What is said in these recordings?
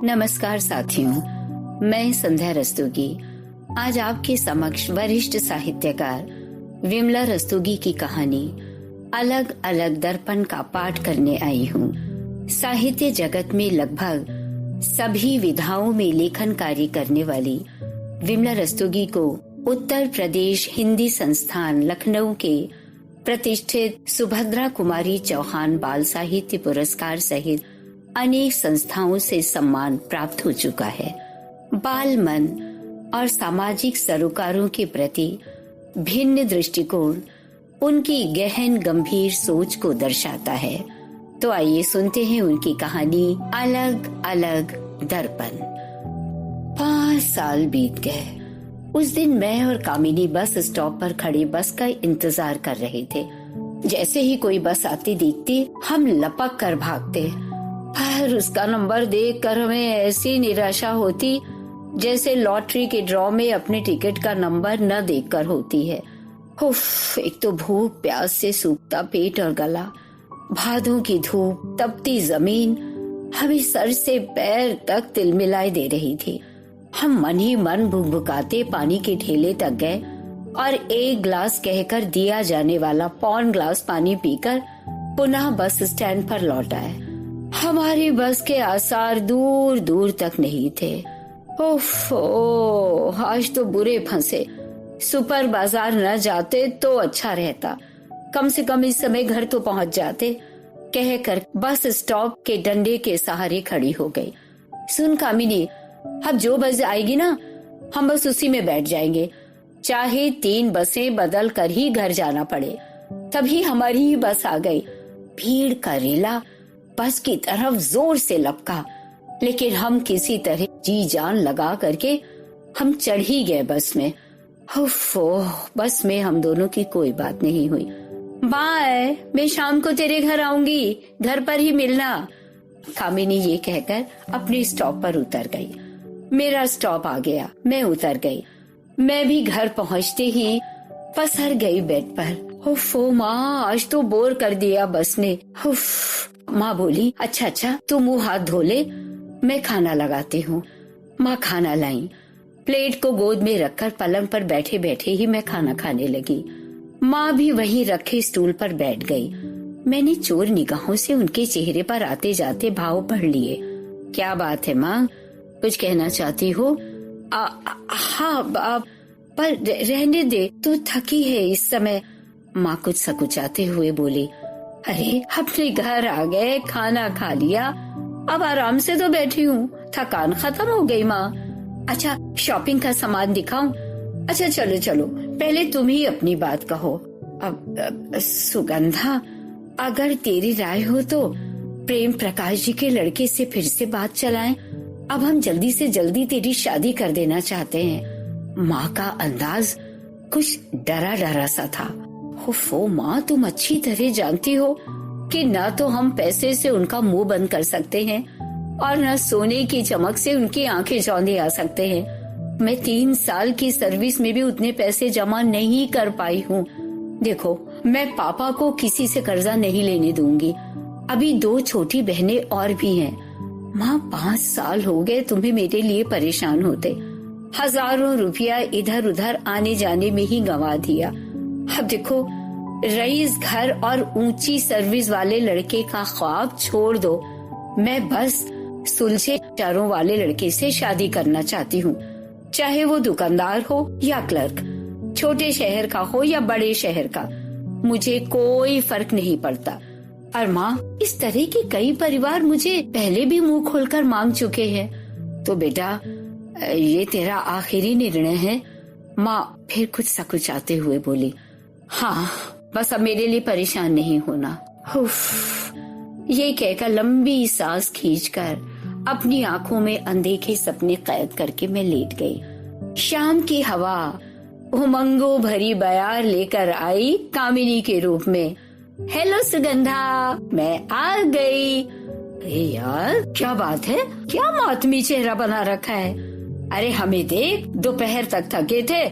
नमस्कार साथियों, मैं संध्या रस्तोगी आज आपके समक्ष वरिष्ठ साहित्यकार विमला रस्तोगी की कहानी अलग अलग दर्पण का पाठ करने आई हूँ। साहित्य जगत में लगभग सभी विधाओं में लेखन कार्य करने वाली विमला रस्तोगी को उत्तर प्रदेश हिंदी संस्थान लखनऊ के प्रतिष्ठित सुभद्रा कुमारी चौहान बाल साहित्य पुरस्कार सहित अनेक संस्थाओं से सम्मान प्राप्त हो चुका है। बाल मन और सामाजिक सरोकारों के प्रति भिन्न दृष्टिकोण उनकी गहन गंभीर सोच को दर्शाता है। तो आइए सुनते हैं उनकी कहानी अलग अलग दर्पण। 5 साल बीत गए। उस दिन मैं और कामिनी बस स्टॉप पर खड़ी बस का इंतजार कर रहे थे। जैसे ही कोई बस आती दिखती हम लपक कर भागते, पर उसका नंबर देखकर हमें ऐसी निराशा होती जैसे लॉटरी के ड्रॉ में अपने टिकट का नंबर न देखकर होती है। उफ, एक तो भूख प्यास से सूखता पेट और गला, भादों की धूप, तपती जमीन हमें सर से पैर तक तिलमिलाए दे रही थी। हम मन ही मन भुकभुकाते पानी के ठेले तक गए और एक ग्लास कहकर दिया जाने वाला पौन ग्लास पानी पीकर पुनः बस स्टैंड पर लौट आए। हमारी बस के आसार दूर दूर तक नहीं थे। ओफो, आज तो बुरे फंसे। सुपर बाजार न जाते तो अच्छा रहता, कम से कम इस समय घर तो पहुंच जाते, कहकर बस स्टॉप के डंडे के सहारे खड़ी हो गई। सुन कामिनी, अब जो बस आएगी ना, हम बस उसी में बैठ जाएंगे, चाहे 3 बसें बदल कर ही घर जाना पड़े। तभी हमारी ही बस आ गई। भीड़ का रेला बस की तरफ जोर से लपका, लेकिन हम किसी तरह जी जान लगा करके हम चढ़ ही गए बस में। बस में हम दोनों की कोई बात नहीं हुई। बाय, मैं शाम को तेरे घर आऊंगी, घर पर ही मिलना, कामिनी ये कहकर अपने स्टॉप पर उतर गई। मेरा स्टॉप आ गया, मैं उतर गई। मैं भी घर पहुंचते ही पसर गई बेड पर। माँ, आज तो बोर कर दिया बस ने। माँ बोली, अच्छा तू मुंह हाथ धो ले, मैं खाना लगाती हूँ। माँ खाना लाई। प्लेट को गोद में रखकर पलंग पर बैठे बैठे ही मैं खाना खाने लगी। माँ भी वहीं रखे स्टूल पर बैठ गई। मैंने चोर निगाहों से उनके चेहरे पर आते जाते भाव पढ़ लिए। क्या बात है माँ, कुछ कहना चाहती हो? हाँ, पर रहने दे, तू थकी है इस समय, माँ कुछ सकुचाते हुए बोली। अरे, अपने घर आ गए, खाना खा लिया, अब आराम से तो बैठी हूँ, थकान खत्म हो गई माँ। अच्छा, शॉपिंग का सामान दिखाऊं? अच्छा चलो, पहले तुम ही अपनी बात कहो। अब सुगंधा, अगर तेरी राय हो तो प्रेम प्रकाश जी के लड़के से फिर से बात चलाएं। अब हम जल्दी से जल्दी तेरी शादी कर देना चाहते हैं। माँ का अंदाज कुछ डरा डरा सा था। माँ, तुम अच्छी तरह जानती हो कि न तो हम पैसे से उनका मुंह बंद कर सकते हैं और न सोने की चमक से उनकी आंखें चौंधे आ सकते हैं। मैं 3 साल की सर्विस में भी उतने पैसे जमा नहीं कर पाई हूँ। देखो, मैं पापा को किसी से कर्जा नहीं लेने दूंगी। अभी 2 छोटी बहनें और भी हैं। माँ, 5 साल हो गए तुम्हें मेरे लिए परेशान होते, हजारों रुपया इधर उधर आने जाने में ही गंवा दिया। अब देखो, रईस घर और ऊंची सर्विस वाले लड़के का ख्वाब छोड़ दो, मैं बस सुलझे चारों वाले लड़के से शादी करना चाहती हूँ। चाहे वो दुकानदार हो या क्लर्क, छोटे शहर का हो या बड़े शहर का, मुझे कोई फर्क नहीं पड़ता। और माँ, इस तरह के कई परिवार मुझे पहले भी मुंह खोलकर मांग चुके हैं। तो बेटा, ये तेरा आखिरी निर्णय है? माँ फिर कुछ सकुचाते हुए बोली। हाँ, बस अब मेरे लिए परेशान नहीं होना। ये कहकर लंबी सांस खींचकर अपनी आंखों में अनदेखे सपने कैद करके मैं लेट गई। शाम की हवा उमंगों भरी बयार लेकर आई कामिनी के रूप में। हेलो सुगंधा, मैं आ गई। अरे यार, क्या बात है, क्या मातमी चेहरा बना रखा है। अरे हमें देख, दोपहर तक थके थे,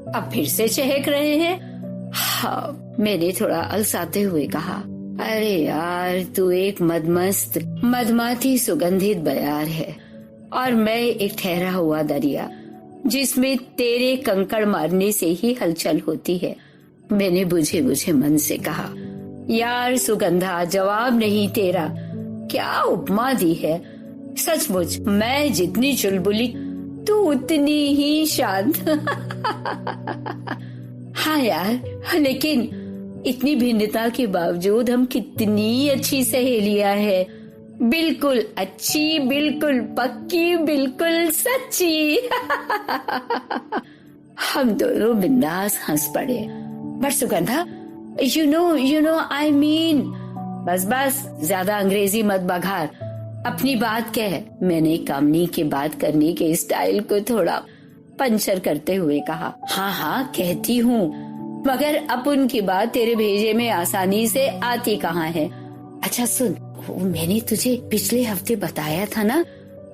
अब फिर से चहक रहे हैं। हाँ, मैंने थोड़ा अलसाते हुए कहा। अरे यार, तू एक मदमस्त मदमाती सुगंधित बयार है और मैं एक ठहरा हुआ दरिया जिसमें तेरे कंकड़ मारने से ही हलचल होती है। मैंने बुझे बुझे मन से कहा, यार सुगंधा, जवाब नहीं तेरा। क्या उपमा दी है। सचमुच मैं जितनी चुलबुली तू उतनी ही शांत। हाँ यार, लेकिन इतनी भिन्नता के बावजूद हम कितनी अच्छी सहेलियां हैं। बिल्कुल अच्छी, बिल्कुल पक्की, बिल्कुल सच्ची। हम दोनों बिंदास हंस पड़े। But Sugandha, you know I mean. बस बस, ज्यादा अंग्रेजी मत बघार, अपनी बात कह। मैंने कामनी के बात करने के स्टाइल को थोड़ा पंचर करते हुए कहा। हाँ हाँ कहती हूँ, मगर अब उनकी बात तेरे भेजे में आसानी से आती कहाँ है। अच्छा सुन, मैंने तुझे पिछले हफ्ते बताया था ना,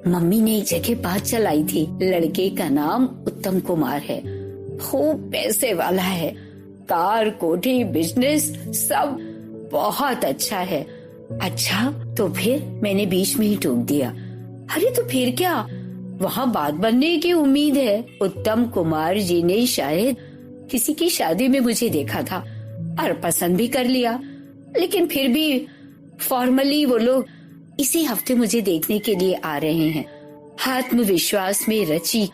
मम्मी ने एक जगह बात चलाई थी। लड़के का नाम उत्तम कुमार है, खूब पैसे वाला है, कार, कोठी, बिजनेस सब बहुत अच्छा है। अच्छा, तो फिर? मैंने बीच में ही टोक दिया। अरे तो फिर क्या, वहाँ बात बनने की उम्मीद है। उत्तम कुमार जी ने शायद किसी की शादी में मुझे देखा था और पसंद भी कर लिया, लेकिन फिर भी फॉर्मली वो लोग इसी हफ्ते मुझे देखने के लिए आ रहे हैं। आत्मविश्वास में रची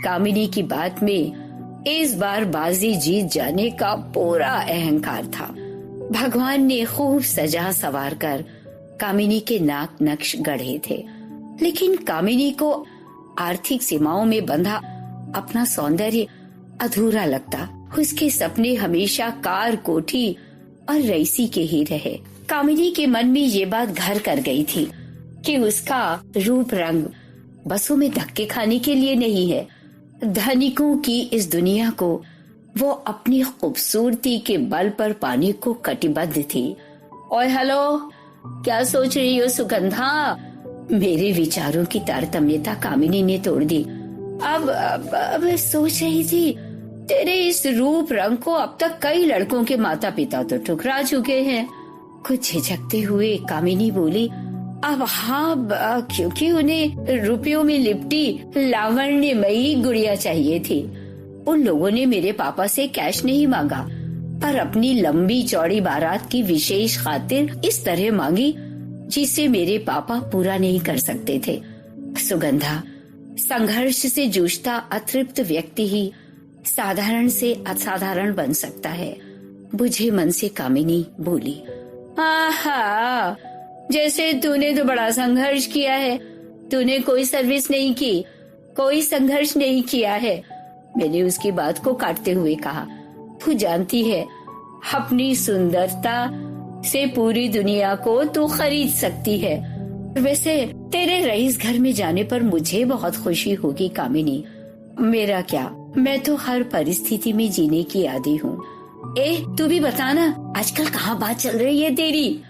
कामिनी की बात में इस बार बाजी जीत जाने का पूरा अहंकार था। भगवान ने खूब सजा सवार कर कामिनी के नाक नक्श गढ़े थे, लेकिन कामिनी को आर्थिक सीमाओं में बंधा अपना सौंदर्य अधूरा लगता। उसके सपने हमेशा कार, कोठी और रईसी के ही रहे। कामिनी के मन में ये बात घर कर गई थी कि उसका रूप रंग बसों में धक्के खाने के लिए नहीं है। धनिकों की इस दुनिया को वो अपनी खूबसूरती के बल पर पाने को कटिबद्ध थी। ओए हेलो, क्या सोच रही हो सुगंधा? मेरे विचारों की तारतम्यता कामिनी ने तोड़ दी। अब सोच रही थी, तेरे इस रूप रंग को अब तक कई लड़कों के माता पिता तो ठुकरा चुके हैं। कुछ झिझकते हुए कामिनी बोली, अब हाँ, क्योंकि उन्हें रुपयों में लिपटी लावण्यमयी गुड़िया चाहिए थी। उन लोगों ने मेरे पापा से कैश नहीं मांगा, पर अपनी लंबी चौड़ी बारात की विशेष खातिर इस तरह मांगी जिसे मेरे पापा पूरा नहीं कर सकते थे। सुगंधा, संघर्ष से जूझता अतृप्त व्यक्ति ही साधारण से असाधारण बन सकता है। बुझे मन से कामिनी बोली। आहा, जैसे तूने तो बड़ा संघर्ष किया है। तूने कोई सर्विस नहीं की, कोई संघर्ष नहीं किया है। मैंने उसकी बात को काटते हुए कहा, तू जानती है, अपनी सुंदरता से पूरी दुनिया को तू खरीद सकती है। वैसे तेरे रईस घर में जाने पर मुझे बहुत खुशी होगी कामिनी। मेरा क्या, मैं तो हर परिस्थिति में जीने की आदी हूँ। तू भी बताना, आजकल कहाँ बात चल रही है तेरी?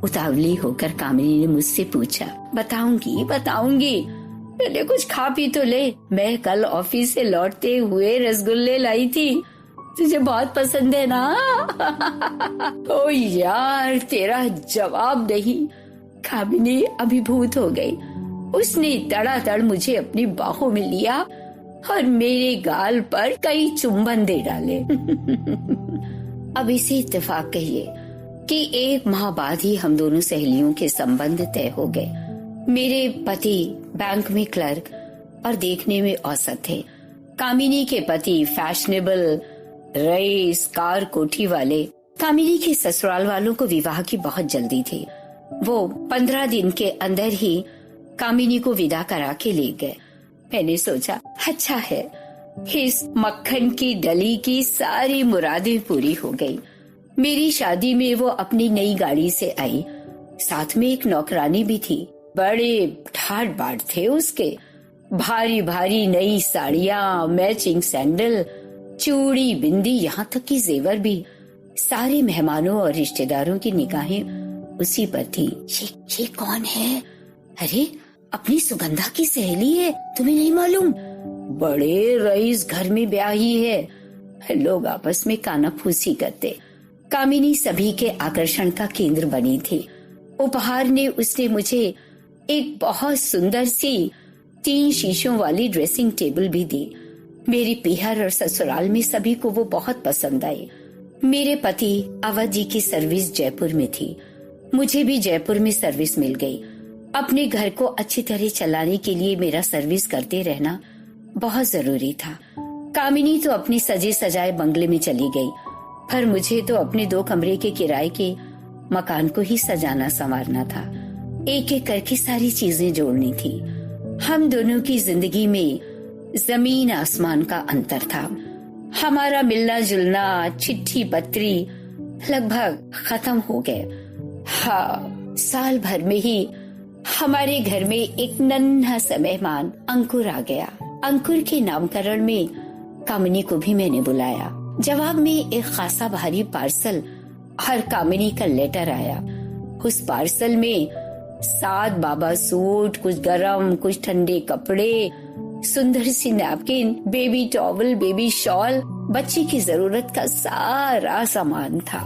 उतावली होकर कामिनी ने मुझसे पूछा। बताऊंगी, पहले कुछ खा पी तो ले। मैं कल ऑफिस से लौटते हुए रसगुल्ले लाई थी, तुझे बहुत पसंद है ना? ओ यार, तेरा जवाब नहीं। कामिनी अभिभूत हो गई। उसने तड़ातड़ मुझे अपनी बाहों में लिया और मेरे गाल पर कई चुम्बन दे डाले। अब इसे इत्तेफाक कहिए कि 1 माह बाद ही हम दोनों सहेलियों के संबंध तय हो गए। मेरे पति बैंक में क्लर्क और देखने में औसत थे। कामिनी के पति फैशनेबल रईस, कार, कोठी वाले। कामिनी के ससुराल वालों को विवाह की बहुत जल्दी थी। वो 15 दिन के अंदर ही कामिनी को विदा करा के ले गए। मैंने सोचा, अच्छा है, इस मक्खन की डली की सारी मुरादें पूरी हो गई। मेरी शादी में वो अपनी नई गाड़ी से आई, साथ में एक नौकरानी भी थी। बड़े ठाट बाट थे उसके। भारी भारी नई साड़ियाँ, मैचिंग सैंडल, चूड़ी, बिंदी, यहाँ तक कि जेवर भी। सारे मेहमानों और रिश्तेदारों की निगाहें उसी पर थी। ये कौन है? अरे, अपनी सुगंधा की सहेली है, तुम्हें नहीं मालूम? बड़े रईस घर में ब्याही है। लोग आपस में कानाफूसी करते। कामिनी सभी के आकर्षण का केंद्र बनी थी। उपहार ने उसने मुझे एक बहुत सुंदर सी 3 शीशों वाली ड्रेसिंग टेबल भी दी। मेरी पीहर और ससुराल में सभी को वो बहुत पसंद आई। मेरे पति अवध जी की सर्विस जयपुर में थी। मुझे भी जयपुर में सर्विस मिल गई। अपने घर को अच्छी तरह चलाने के लिए मेरा सर्विस करते रहना बहुत जरूरी था। कामिनी तो अपने सजे सजाए बंगले में चली गई, पर मुझे तो अपने 2 कमरे के किराए के मकान को ही सजाना संवारना था। एक एक करके सारी चीजें जोड़नी थी। हम दोनों की जिंदगी में जमीन आसमान का अंतर था। हमारा मिलना जुलना, चिट्ठी पत्री लगभग खत्म हो गए। हाँ, साल भर में ही हमारे घर में एक नन्हा सा मेहमान अंकुर आ गया। अंकुर के नामकरण में कामिनी को भी मैंने बुलाया। जवाब में एक खासा भारी पार्सल और कामिनी का लेटर आया। उस पार्सल में 7 बाबा सूट, कुछ गरम, कुछ ठंडे कपड़े, सुंदर सी napkin, baby towel, baby shawl, बच्ची की जरूरत का सारा सामान था।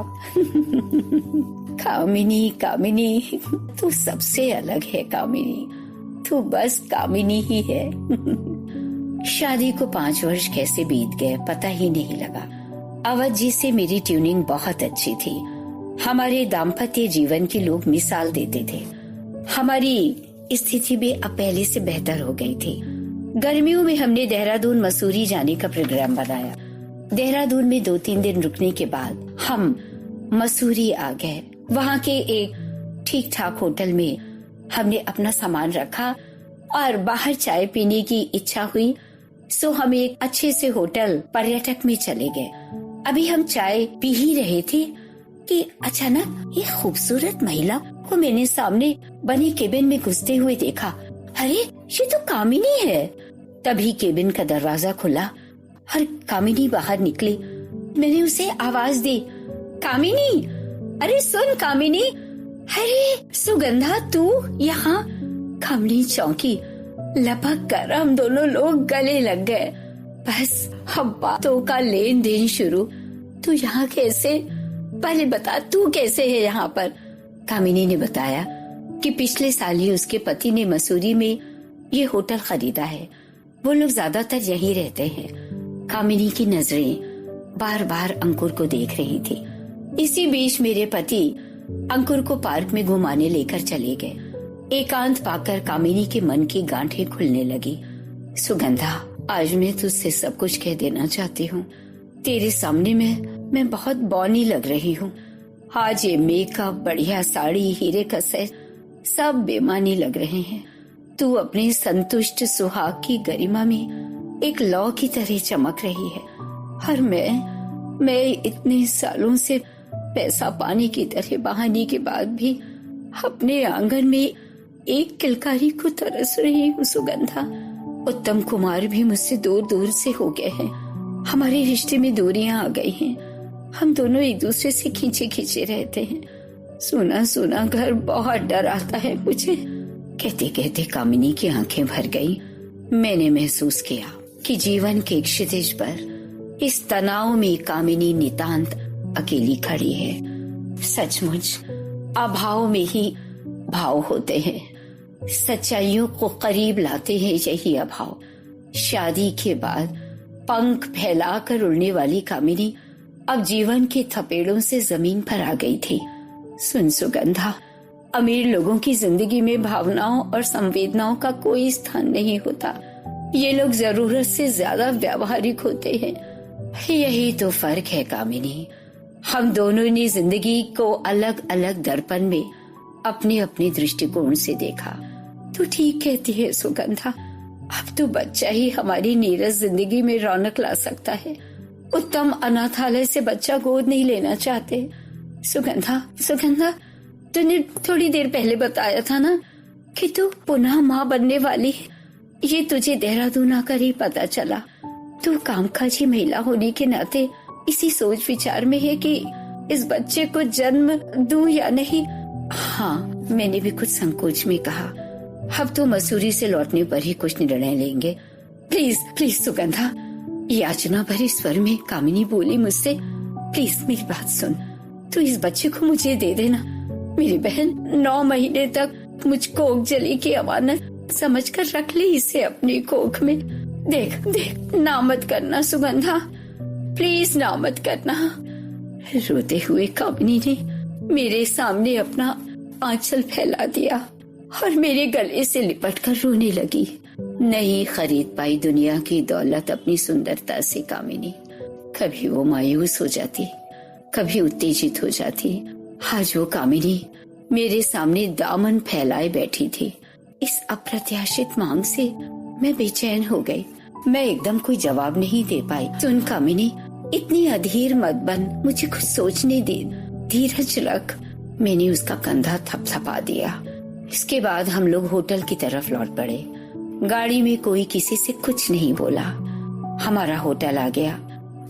कामिनी, कामिनी, तू सबसे अलग है कामिनी, तू बस कामिनी ही है। शादी को 5 वर्ष कैसे बीत गए पता ही नहीं लगा। अवध जी से मेरी ट्यूनिंग बहुत अच्छी थी। हमारे दाम्पत्य जीवन की लोग मिसाल देते थे। हमारी स्थिति भी अब पहले से बेहतर हो गई थी। गर्मियों में हमने देहरादून, मसूरी जाने का प्रोग्राम बनाया। देहरादून में 2-3 दिन रुकने के बाद हम मसूरी आ गए। वहाँ के एक ठीक ठाक होटल में हमने अपना सामान रखा और बाहर चाय पीने की इच्छा हुई, सो हम एक अच्छे से होटल पर्यटक में चले गए। अभी हम चाय पी ही रहे थे कि अचानक एक खूबसूरत महिला को मैंने सामने बनी केबिन में घुसते हुए देखा। अरे, ये तो कामिनी है। तभी केबिन का दरवाजा खुला और कामिनी बाहर निकली। मैंने उसे आवाज दी, कामिनी, अरे सुन कामिनी, अरे सुगंधा, तू यहाँ? कामिनी चौंकी। लपक कर हम दोनों लोग गले लग गए। बस अब बातों का लेन देन शुरू। तू यहाँ कैसे? पहले बता, तू कैसे है यहाँ पर? कामिनी ने बताया कि पिछले साल ही उसके पति ने मसूरी में ये होटल खरीदा है। वो लोग ज्यादातर यहीं रहते हैं। कामिनी की नजरें बार बार अंकुर को देख रही थी। इसी बीच मेरे पति अंकुर को पार्क में घुमाने लेकर चले गए। एकांत पाकर कामिनी के मन की गांठें खुलने लगी। सुगंधा, आज मैं तुझसे सब कुछ कह देना चाहती हूँ। तेरे सामने मैं बहुत बौनी लग रही हूँ। आज ये मेकअप, बढ़िया साड़ी, हीरे का सेट सब बेमानी लग रहे हैं। तू अपने संतुष्ट सुहाग की गरिमा में एक लौ की तरह चमक रही है, और मैं इतने सालों से पैसा पाने की तरह बहाने के बाद भी अपने आंगन में एक किलकारी को तरस रही हूँ। सुगंधा, उत्तम कुमार भी मुझसे दूर दूर से हो गए हैं। हमारे रिश्ते में दूरियां आ गई हैं। हम दोनों एक दूसरे से खींचे खींचे रहते हैं। सुना सुना घर बहुत डराता है मुझे। कहते कहते कामिनी की आंखें भर गई। मैंने महसूस किया कि जीवन के क्षितिज पर इस तनाव में कामिनी नितांत अकेली खड़ी है। सचमुच अभाव में ही भाव होते हैं। सच्चाइयों को करीब लाते हैं यही अभाव। शादी के बाद पंख फैलाकर उड़ने वाली कामिनी अब जीवन के थपेड़ों से जमीन पर आ गई थी। सुन सुगंधा, अमीर लोगों की जिंदगी में भावनाओं और संवेदनाओं का कोई स्थान नहीं होता। ये लोग जरूरत से ज्यादा व्यावहारिक होते हैं। यही तो फर्क है कामिनी। हम दोनों ने जिंदगी को अलग अलग दर्पण में अपने अपने दृष्टिकोण से देखा। तू ठीक कहती है सुगंधा, अब तो बच्चा ही हमारी नीरस जिंदगी में रौनक ला सकता है। उत्तम अनाथालय से बच्चा गोद नहीं लेना चाहते। सुगंधा, तूने थोड़ी देर पहले बताया था ना कि तू पुनः माँ बनने वाली है। ये तुझे देहरादून आकर ही पता चला। तू कामकाजी महिला होने के नाते इसी सोच विचार में है कि इस बच्चे को जन्म दूं या नहीं। हाँ, मैंने भी कुछ संकोच में कहा। अब तो मसूरी से लौटने पर ही कुछ निर्णय लेंगे। प्लीज सुगंधा, याचना भरे स्वर में कामिनी बोली मुझसे, प्लीज मेरी बात सुन। तू इस बच्चे को मुझे दे देना। मेरी बहन 9 महीने तक मुझको ओकजली की अमानत समझकर रख ले इसे अपनी कोख में। देख देख, ना मत करना सुगंधा, प्लीज ना मत करना। रोते हुए कामिनी ने मेरे सामने अपना आंचल फैला दिया और मेरे गले से लिपट कर रोने लगी। नहीं खरीद पाई दुनिया की दौलत अपनी सुंदरता से कामिनी। कभी वो मायूस हो जाती, कभी उत्तेजित हो जाती। आज वो कामिनी मेरे सामने दामन फैलाए बैठी थी। इस अप्रत्याशित मांग से मैं बेचैन हो गई। मैं एकदम कोई जवाब नहीं दे पाई। सुन कामिनी, इतनी अधीर मत बन, मुझे कुछ सोचने दे, धीरज रख। मैंने उसका कंधा थपथपा दिया। इसके बाद हम लोग होटल की तरफ लौट पड़े। गाड़ी में कोई किसी से कुछ नहीं बोला। हमारा होटल आ गया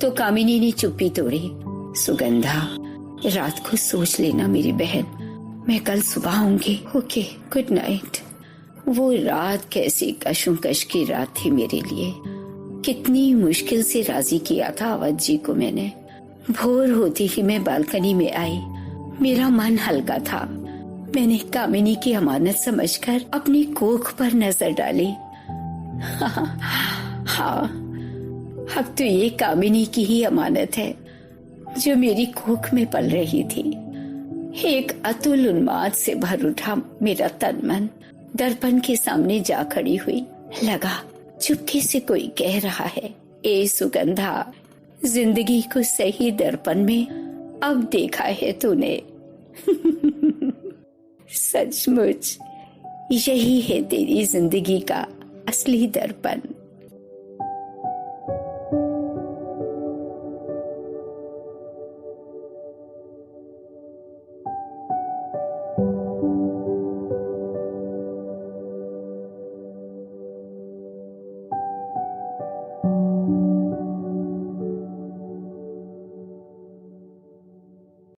तो कामिनी ने चुप्पी तोड़ी। सुगंधा, रात को सोच लेना मेरी बहन, मैं कल सुबह आऊंगी। Okay, good night. वो रात कैसी कशमकश की रात थी मेरे लिए। कितनी मुश्किल से राजी किया था अवध जी को मैंने। भोर होती ही मैं बालकनी में आई। मेरा मन हल्का था। मैंने कामिनी की अमानत समझकर अपनी कोख पर नजर डाली। हाँ, अब तो ये कामिनी की ही अमानत है जो मेरी कोख में पल रही थी। एक अतुल उन्माद से भर उठा मेरा तन मन। दर्पण के सामने जा खड़ी हुई। लगा चुपके से कोई कह रहा है, ए सुगंधा, जिंदगी को सही दर्पण में अब देखा है तूने। सचमुच यही है तेरी जिंदगी का असली दर्पण।